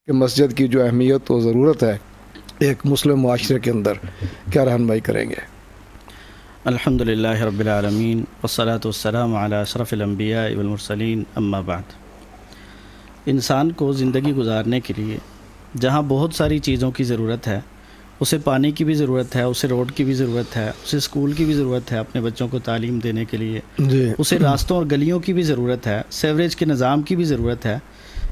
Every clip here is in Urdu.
کہ مسجد کی جو اہمیت و ضرورت ہے ایک مسلم معاشرے کے اندر، کیا رہنمائی کریں گے؟ الحمد للہ رب العالمین والصلاة والسلام علی اشرف الانبیاء والمرسلین، اما بعد۔ انسان کو زندگی گزارنے کے لیے جہاں بہت ساری چیزوں کی ضرورت ہے، اسے پانی کی بھی ضرورت ہے، اسے روڈ کی بھی ضرورت ہے، اسے اسکول کی بھی ضرورت ہے اپنے بچوں کو تعلیم دینے کے لیے، اسے راستوں اور گلیوں کی بھی ضرورت ہے، سیوریج کے نظام کی بھی ضرورت ہے،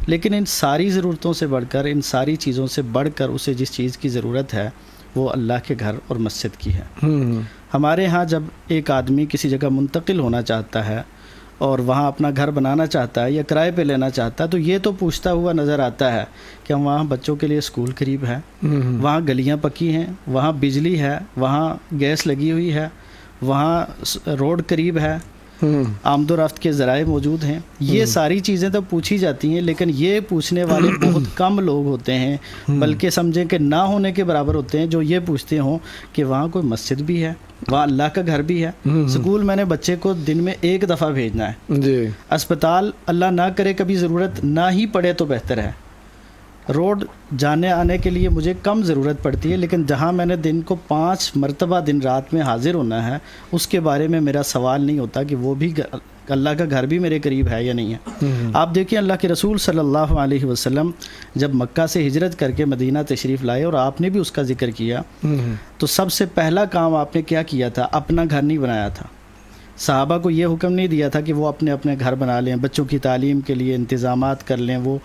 لیکن ان ساری ضرورتوں سے بڑھ کر، ان ساری چیزوں سے بڑھ کر اسے جس چیز کی ضرورت ہے وہ اللہ کے گھر اور مسجد کی ہے۔ ہمارے ہاں جب ایک آدمی کسی جگہ منتقل ہونا چاہتا ہے اور وہاں اپنا گھر بنانا چاہتا ہے یا کرائے پہ لینا چاہتا ہے تو یہ تو پوچھتا ہوا نظر آتا ہے کہ وہاں بچوں کے لیے اسکول قریب ہے، وہاں گلیاں پکی ہیں، وہاں بجلی ہے، وہاں گیس لگی ہوئی ہے، وہاں روڈ قریب ہے، آمد و رفت کے ذرائع موجود ہیں۔ یہ ساری چیزیں تو پوچھی جاتی ہیں، لیکن یہ پوچھنے والے بہت کم لوگ ہوتے ہیں، بلکہ سمجھیں کہ نہ ہونے کے برابر ہوتے ہیں جو یہ پوچھتے ہوں کہ وہاں کوئی مسجد بھی ہے، وہاں اللہ کا گھر بھی ہے۔ اسکول میں نے بچے کو دن میں ایک دفعہ بھیجنا ہے، اسپتال اللہ نہ کرے کبھی ضرورت نہ ہی پڑے تو بہتر ہے، روڈ جانے آنے کے لیے مجھے کم ضرورت پڑتی ہے، لیکن جہاں میں نے دن کو 5 مرتبہ دن رات میں حاضر ہونا ہے اس کے بارے میں میرا سوال نہیں ہوتا کہ وہ بھی اللہ کا گھر بھی میرے قریب ہے یا نہیں ہے۔ آپ دیکھیں اللہ کے رسول صلی اللہ علیہ وسلم جب مکہ سے ہجرت کر کے مدینہ تشریف لائے اور آپ نے بھی اس کا ذکر کیا تو سب سے پہلا کام آپ نے کیا کیا تھا؟ اپنا گھر نہیں بنایا تھا۔ صحابہ کو یہ حکم نہیں دیا تھا کہ وہ اپنے اپنے گھر بنا لیں، بچوں کی تعلیم کے لیے انتظامات کر لیں، وہ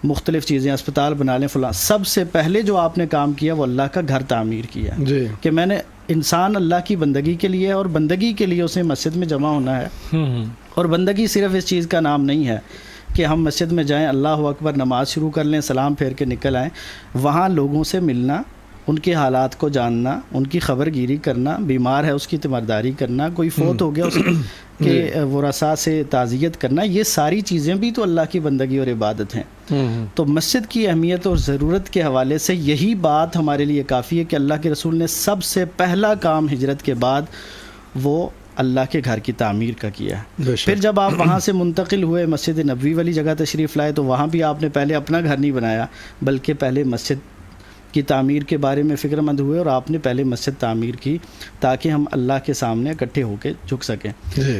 مختلف چیزیں اسپتال بنا لیں فلاں۔ سب سے پہلے جو آپ نے کام کیا وہ اللہ کا گھر تعمیر کیا، کہ میں نے انسان اللہ کی بندگی کے لیے، اور بندگی کے لیے اسے مسجد میں جمع ہونا ہے۔ اور بندگی صرف اس چیز کا نام نہیں ہے کہ ہم مسجد میں جائیں، اللہ اکبر، نماز شروع کر لیں، سلام پھیر کے نکل آئیں۔ وہاں لوگوں سے ملنا، ان کے حالات کو جاننا، ان کی خبر گیری کرنا، بیمار ہے اس کی تیمارداری کرنا، کوئی فوت ہو گیا اس کے ورثاء سے تعزیت کرنا، یہ ساری چیزیں بھی تو اللہ کی بندگی اور عبادت ہیں۔ تو مسجد کی اہمیت اور ضرورت کے حوالے سے یہی بات ہمارے لیے کافی ہے کہ اللہ کے رسول نے سب سے پہلا کام ہجرت کے بعد وہ اللہ کے گھر کی تعمیر کا کیا ہے۔ پھر جب آپ وہاں سے منتقل ہوئے مسجد نبوی والی جگہ تشریف لائے تو وہاں بھی آپ نے پہلے اپنا گھر نہیں بنایا بلکہ پہلے مسجد کی تعمیر کے بارے میں فکر مند ہوئے، اور آپ نے پہلے مسجد تعمیر کی تاکہ ہم اللہ کے سامنے اکٹھے ہو کے جھک سکیں۔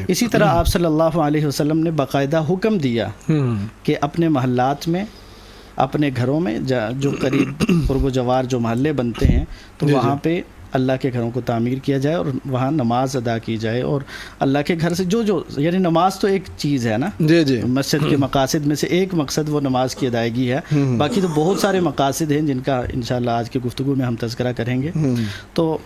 اسی طرح آپ صلی اللہ علیہ وسلم نے باقاعدہ حکم دیا کہ اپنے محلات میں، اپنے گھروں میں جو قریب قرب و جوار جو محلے بنتے ہیں تو وہاں پہ اللہ کے گھروں کو تعمیر کیا جائے اور وہاں نماز ادا کی جائے، اور اللہ کے گھر سے جو یعنی نماز تو ایک چیز ہے نا، مسجد کے مقاصد میں سے ایک مقصد وہ نماز کی ادائیگی ہے، باقی تو بہت سارے مقاصد ہیں جن کا انشاءاللہ آج کی گفتگو میں ہم تذکرہ کریں گے۔ تو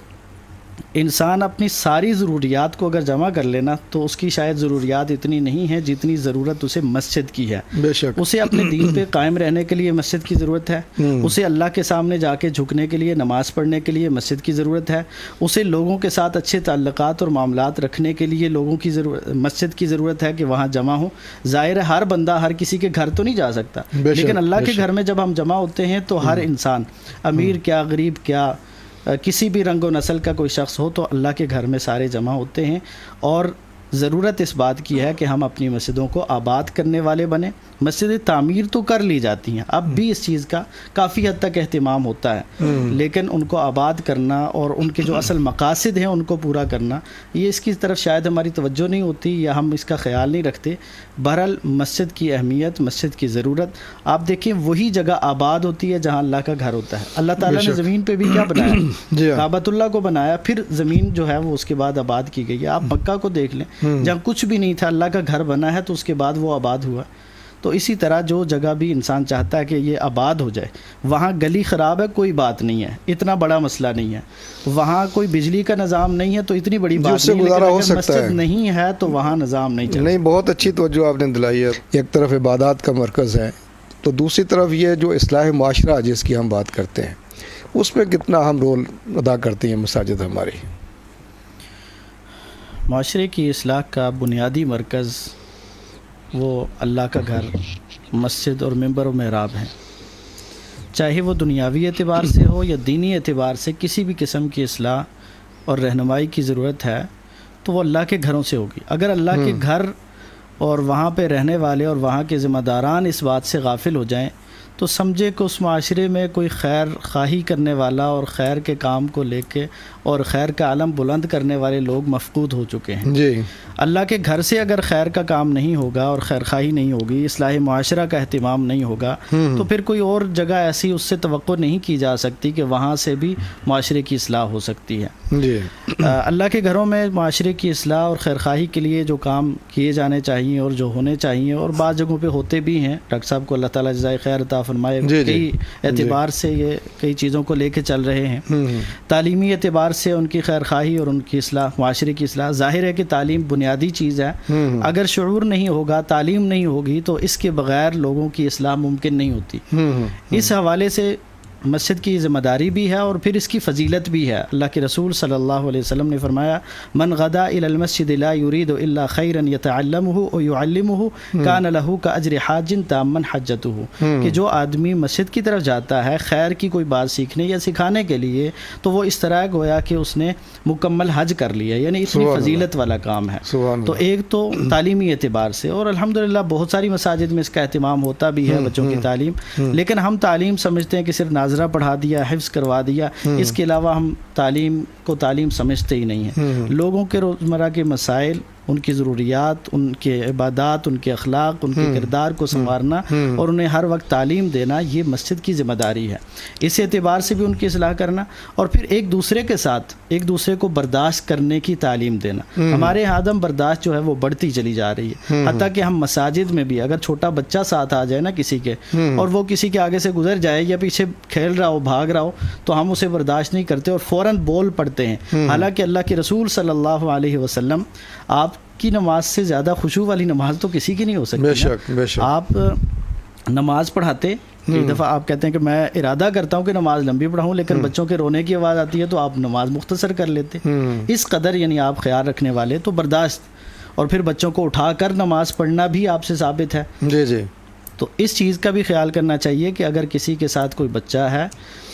انسان اپنی ساری ضروریات کو اگر جمع کر لینا تو اس کی شاید ضروریات اتنی نہیں ہیں جتنی ضرورت اسے مسجد کی ہے۔ بے شک اسے اپنے دین پہ قائم رہنے کے لیے مسجد کی ضرورت ہے، اسے اللہ کے سامنے جا کے جھکنے کے لیے، نماز پڑھنے کے لیے مسجد کی ضرورت ہے، اسے لوگوں کے ساتھ اچھے تعلقات اور معاملات رکھنے کے لیے لوگوں کی مسجد کی ضرورت ہے کہ وہاں جمع ہوں۔ ظاہر ہے ہر بندہ ہر کسی کے گھر تو نہیں جا سکتا، لیکن اللہ کے گھر میں جب ہم جمع ہوتے ہیں تو ہر انسان، امیر کیا غریب کیا، کسی بھی رنگ و نسل کا کوئی شخص ہو، تو اللہ کے گھر میں سارے جمع ہوتے ہیں، اور ضرورت اس بات کی ہے کہ ہم اپنی مسجدوں کو آباد کرنے والے بنیں۔ مسجد تعمیر تو کر لی جاتی ہیں، اب بھی اس چیز کا کافی حد تک اہتمام ہوتا ہے، لیکن ان کو آباد کرنا اور ان کے جو اصل مقاصد ہیں ان کو پورا کرنا، یہ اس کی طرف شاید ہماری توجہ نہیں ہوتی یا ہم اس کا خیال نہیں رکھتے۔ بہرحال مسجد کی اہمیت، مسجد کی ضرورت، آپ دیکھیں وہی جگہ آباد ہوتی ہے جہاں اللہ کا گھر ہوتا ہے۔ اللہ تعالیٰ نے زمین پہ بھی کیا بنایا؟ کعبۃ اللہ کو بنایا، پھر زمین جو ہے وہ اس کے بعد آباد کی گئی ہے۔ آپ مکہ کو دیکھ لیں، جہاں کچھ بھی نہیں تھا اللہ کا گھر بنا ہے تو اس کے بعد وہ آباد ہوا۔ تو اسی طرح جو جگہ بھی انسان چاہتا ہے کہ یہ آباد ہو جائے، وہاں گلی خراب ہے کوئی بات نہیں ہے، اتنا بڑا مسئلہ نہیں ہے، وہاں کوئی بجلی کا نظام نہیں ہے تو اتنی بڑی بات نہیں ہے، لیکن اگر مسجد نہیں ہے تو وہاں نظام نہیں چلتا۔ نہیں، بہت اچھی توجہ آپ نے دلائی ہے۔ ایک طرف عبادات کا مرکز ہے تو دوسری طرف یہ جو اصلاح معاشرہ جس کی ہم بات کرتے ہیں اس میں کتنا اہم رول ادا کرتی ہیں مساجد ہماری؟ معاشرے کی اصلاح کا بنیادی مرکز وہ اللہ کا گھر، مسجد اور ممبر و محراب ہیں، چاہے وہ دنیاوی اعتبار سے ہو یا دینی اعتبار سے کسی بھی قسم کی اصلاح اور رہنمائی کی ضرورت ہے تو وہ اللہ کے گھروں سے ہوگی۔ اگر اللہ کے گھر اور وہاں پہ رہنے والے اور وہاں کے ذمہ داران اس بات سے غافل ہو جائیں تو سمجھے کہ اس معاشرے میں کوئی خیر خواہی کرنے والا اور خیر کے کام کو لے کے اور خیر کا علم بلند کرنے والے لوگ مفقود ہو چکے ہیں. جی. اللہ کے گھر سے اگر خیر کا کام نہیں ہوگا اور خیر خواہی نہیں ہوگی، اصلاح معاشرہ کا اہتمام نہیں ہوگا، تو پھر کوئی اور جگہ ایسی اس سے توقع نہیں کی جا سکتی کہ وہاں سے بھی معاشرے کی اصلاح ہو سکتی ہے. جی. اللہ کے گھروں میں معاشرے کی اصلاح اور خیر خواہی کے لیے جو کام کیے جانے چاہیے اور جو ہونے چاہیے، اور بعض جگہوں پہ ہوتے بھی ہیں، ڈاکٹر صاحب کو اللہ تعالیٰ جزائے خیر عطا فرمائے، کئی اعتبار سے یہ کئی چیزوں کو لے کے چل رہے ہیں. تعلیمی اعتبار سے ان کی خیر خواہی اور ان کی اصلاح، معاشرے کی اصلاح. ظاہر ہے کہ تعلیم بنیادی چیز ہے، اگر شعور نہیں ہوگا، تعلیم نہیں ہوگی، تو اس کے بغیر لوگوں کی اصلاح ممکن نہیں ہوتی. اس حوالے سے مسجد کی ذمہ داری بھی ہے اور پھر اس کی فضیلت بھی ہے. اللہ کے رسول صلی اللہ علیہ وسلم نے فرمایا، من غدا الى المسجد لا يريد الا خيرا يتعلمه او يعلمه كان له كاجر حاج تاما حجته. کہ جو آدمی مسجد کی طرف جاتا ہے خیر کی کوئی بات سیکھنے یا سکھانے کے لیے، تو وہ اس طرح گویا کہ اس نے مکمل حج کر لیا، یعنی اتنی فضیلت والا کام ہے. تو ایک تو تعلیمی اعتبار سے، اور الحمدللہ بہت ساری مساجد میں اس کا اہتمام ہوتا بھی ہے، بچوں کی تعلیم. لیکن ہم تعلیم سمجھتے ہیں کہ صرف ناظرہ پڑھا دیا، حفظ کروا دیا، اس کے علاوہ ہم تعلیم کو تعلیم سمجھتے ہی نہیں ہیں. لوگوں کے روزمرہ کے مسائل، ان کی ضروریات، ان کے عبادات، ان کے اخلاق، ان کے کردار کو سنوارنا اور انہیں ہر وقت تعلیم دینا، یہ مسجد کی ذمہ داری ہے. اس اعتبار سے بھی ان کی اصلاح کرنا، اور پھر ایک دوسرے کے ساتھ ایک دوسرے کو برداشت کرنے کی تعلیم دینا. ہمارے عدم برداشت جو ہے وہ بڑھتی چلی جا رہی ہے، حتیٰ کہ ہم مساجد میں بھی اگر چھوٹا بچہ ساتھ آ جائے نا کسی کے، اور وہ کسی کے آگے سے گزر جائے یا پیچھے کھیل رہا ہو، بھاگ رہا ہو، تو ہم اسے برداشت نہیں کرتے اور فوراً بول پڑتے ہیں. حالانکہ اللہ کے رسول صلی اللہ علیہ وسلم، آپ کی نماز سے زیادہ خشوع والی نماز تو کسی کی نہیں ہو سکتی. بے شک، بے شک. آپ نماز پڑھاتے، ایک دفعہ آپ کہتے ہیں کہ میں ارادہ کرتا ہوں کہ نماز لمبی پڑھاؤں، لیکن بچوں کے رونے کی آواز آتی ہے تو آپ نماز مختصر کر لیتے. اس قدر یعنی آپ خیال رکھنے والے. تو برداشت، اور پھر بچوں کو اٹھا کر نماز پڑھنا بھی آپ سے ثابت ہے. جی جی. تو اس چیز کا بھی خیال کرنا چاہیے کہ اگر کسی کے ساتھ کوئی بچہ ہے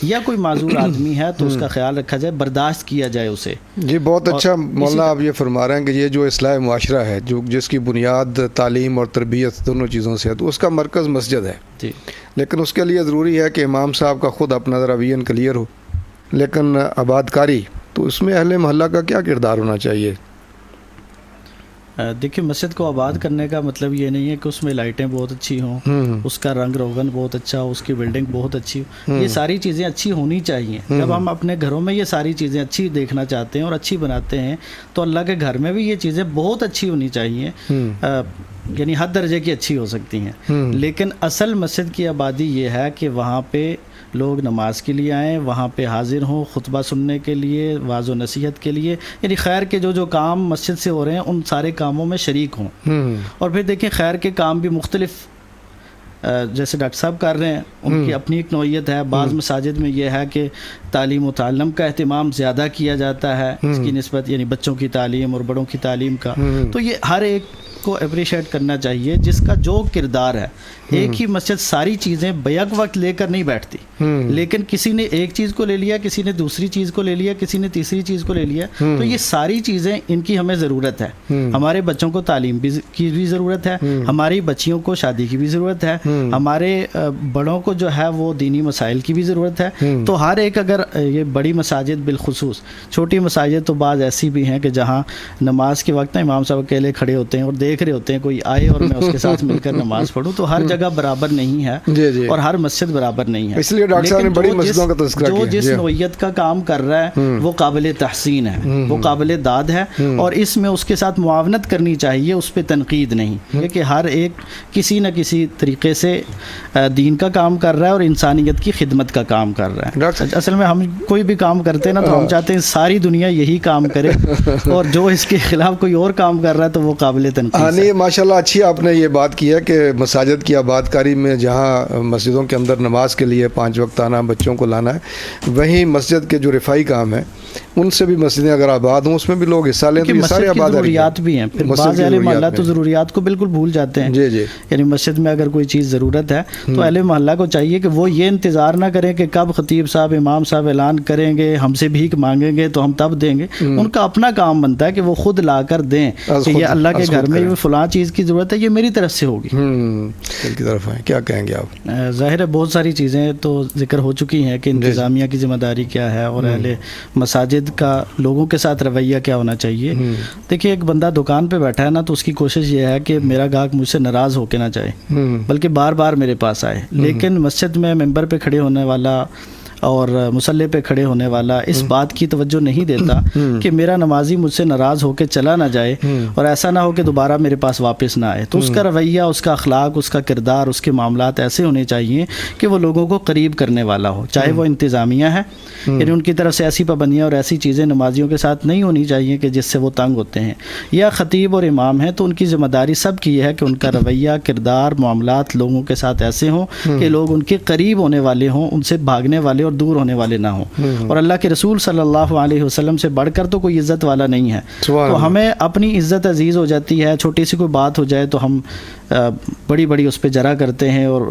یا کوئی معذور آدمی ہے تو اس کا خیال رکھا جائے، برداشت کیا جائے اسے. جی بہت اچھا مولانا، آپ یہ فرما رہے ہیں کہ یہ جو اصلاح معاشرہ ہے، جو جس کی بنیاد تعلیم اور تربیت دونوں چیزوں سے ہے، تو اس کا مرکز مسجد ہے. جی. لیکن اس کے لیے ضروری ہے کہ امام صاحب کا خود اپنا ذرا ویژن کلیئر ہو. لیکن آباد کاری، تو اس میں اہل محلہ کا کیا کردار ہونا چاہیے؟ دیکھیں، مسجد کو آباد کرنے کا مطلب یہ نہیں ہے کہ اس میں لائٹیں بہت اچھی ہوں، اس کا رنگ روغن بہت اچھا ہو، اس کی بلڈنگ بہت اچھی ہو. یہ ساری چیزیں اچھی ہونی چاہیے. جب ہم اپنے گھروں میں یہ ساری چیزیں اچھی دیکھنا چاہتے ہیں اور اچھی بناتے ہیں، تو اللہ کے گھر میں بھی یہ چیزیں بہت اچھی ہونی چاہیے، یعنی ہر درجے کی اچھی ہو سکتی ہیں. لیکن اصل مسجد کی آبادی یہ ہے کہ وہاں پہ لوگ نماز کے لیے آئیں، وہاں پہ حاضر ہوں، خطبہ سننے کے لیے، واعظ و نصیحت کے لیے، یعنی خیر کے جو کام مسجد سے ہو رہے ہیں ان سارے کاموں میں شریک ہوں. اور پھر دیکھیں، خیر کے کام بھی مختلف، جیسے ڈاکٹر صاحب کر رہے ہیں، ان کی اپنی ایک نوعیت ہے. بعض مساجد میں یہ ہے کہ تعلیم و تعلم کا اہتمام زیادہ کیا جاتا ہے اس کی نسبت، یعنی بچوں کی تعلیم اور بڑوں کی تعلیم کا. تو یہ ہر ایک کو اپریشیٹ کرنا چاہیے جس کا جو کردار ہے. ایک ہی مسجد ساری چیزیں بیک وقت لے کر نہیں بیٹھتی، لیکن کسی نے ایک چیز کو لے لیا، کسی نے دوسری چیز کو لے لیا، کسی نے تیسری چیز کو لے لیا. تو یہ ساری چیزیں، ان کی ہمیں ضرورت ہے. ہمارے بچوں کو تعلیم کی بھی ضرورت ہے، ہماری بچیوں کو شادی کی بھی ضرورت ہے، ہمارے بڑوں کو جو ہے وہ دینی مسائل کی بھی ضرورت ہے. تو ہر ایک، اگر یہ بڑی مساجد بالخصوص، چھوٹی مساجد تو بعض ایسی بھی ہیں کہ جہاں نماز کے وقت امام صاحب اکیلے کھڑے ہوتے ہیں اور دیکھ رہے ہوتے ہیں کوئی آئے اور میں اس کے ساتھ مل کر نماز پڑھوں. تو ہر جگہ برابر نہیں ہے اور ہر مسجد برابر نہیں ہے. اس لیے ڈاکٹر صاحب نے بڑی مسجدوں کا تذکرہ کیا. جو جس نوعیت کا کام کر رہا ہے وہ قابل تحسین ہے، وہ قابل داد ہے، اور اس میں اس کے ساتھ معاونت کرنی چاہیے، اس پہ تنقید نہیں. کہ ہر ایک کسی نہ کسی طریقے سے دین کا کام کر رہا ہے اور انسانیت کی خدمت کا کام کر رہا ہے. اصل میں ہم کوئی بھی کام کرتے ہیں نا، تو ہم چاہتے ہیں ساری دنیا یہی کام کرے، اور جو اس کے خلاف کوئی اور کام کر رہا ہے تو وہ قابل تنقید ہے. ماشاءاللہ اچھی آپ نے یہ بات کی ہے کہ مساجد کی آباد کاری میں جہاں مسجدوں کے اندر نماز کے لیے 5 وقت آنا، بچوں کو لانا ہے، وہیں مسجد کے جو رفائی کام ہیں ان سے بھی مسجدیں اگر آباد ہوں اس میں بھی لوگ حصہ لیں تو یہ مسجد سارے کی آباد ضروریات بھی ہیں، پھر بعض اہل محلہ تو ضروریات کو بالکل بھول جاتے ہیں. جی جی یعنی مسجد میں اگر کوئی چیز ضرورت ہے تو اہل محلہ کو چاہیے کہ وہ یہ انتظار نہ کریں کہ کب خطیب صاحب امام صاحب اعلان کریں گے ہم سے بھیک مانگیں گے تو ہم تب دیں گے. ان کا اپنا کام بنتا ہے کہ وہ خود لا کر دیں کہ یہ اللہ کے گھر میں فلاں چیز کی ضرورت ہے، یہ میری طرف سے ہوگی. دل کی طرف ہیں. کیا کہیں گے آپ؟ ظاہر ہے بہت ساری چیزیں تو ذکر ہو چکی ہیں کہ انتظامیہ کی ذمہ داری کیا ہے اور اہل مساجد کا لوگوں کے ساتھ رویہ کیا ہونا چاہیے. دیکھیے ایک بندہ دکان پہ بیٹھا ہے نا تو اس کی کوشش یہ ہے کہ میرا گاہک مجھ سے ناراض ہو کے نہ جائے بلکہ بار بار میرے پاس آئے. لیکن مسجد میں ممبر پہ کھڑے ہونے والا اور مصلی پہ کھڑے ہونے والا اس بات کی توجہ نہیں دیتا کہ میرا نمازی مجھ سے ناراض ہو کے چلا نہ جائے اور ایسا نہ ہو کہ دوبارہ میرے پاس واپس نہ آئے. تو اس کا رویہ، اس کا اخلاق، اس کا کردار، اس کے معاملات ایسے ہونے چاہیے کہ وہ لوگوں کو قریب کرنے والا ہو. چاہے وہ انتظامیہ ہے، یعنی ان کی طرف سے ایسی پابندیاں اور ایسی چیزیں نمازیوں کے ساتھ نہیں ہونی چاہیے کہ جس سے وہ تنگ ہوتے ہیں، یا خطیب اور امام ہیں تو ان کی ذمہ داری سب کی ہے کہ ان کا رویہ، کردار، معاملات لوگوں کے ساتھ ایسے ہوں کہ لوگ ان کے قریب ہونے والے ہوں، ان سے بھاگنے والے اور دور ہونے والے نہ ہوں. اور اللہ کے رسول صلی اللہ علیہ وسلم سے بڑھ کر تو کوئی عزت والا نہیں ہے. تو ہمیں اپنی عزت عزیز ہو جاتی ہے، چھوٹی سی کوئی بات ہو جائے تو ہم بڑی بڑی اس پہ جرا کرتے ہیں اور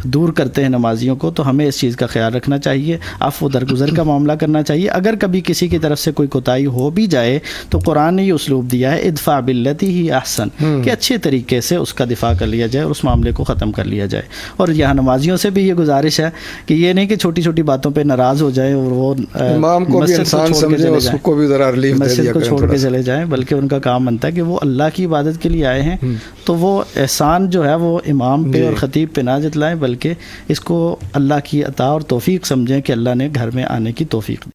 دور کرتے ہیں نمازیوں کو. تو ہمیں اس چیز کا خیال رکھنا چاہیے، عفو درگزر کا معاملہ کرنا چاہیے. اگر کبھی کسی کی طرف سے کوئی کوتاہی ہو بھی جائے تو قرآن نے یہ اسلوب دیا ہے ادفع باللتی ہی احسن، کہ اچھے طریقے سے اس کا دفاع کر لیا جائے اور اس معاملے کو ختم کر لیا جائے. اور یہاں نمازیوں سے بھی یہ گزارش ہے کہ یہ نہیں کہ چھوٹی چھوٹی باتوں پہ ناراض ہو جائیں اور وہ امام کو بھی انسان سمجھے، اس کو بھی ذرا ریلیف دے دیا کریں، مسجد کو چھوڑ کے چلے جائیں. بلکہ ان کا کام بنتا ہے کہ وہ اللہ کی عبادت کے لیے آئے ہیں تو وہ احسان جو ہے وہ امام پہ اور خطیب پہ نہ جتلائیں بلکہ اس کو اللہ کی عطا اور توفیق سمجھیں کہ اللہ نے گھر میں آنے کی توفیق دی.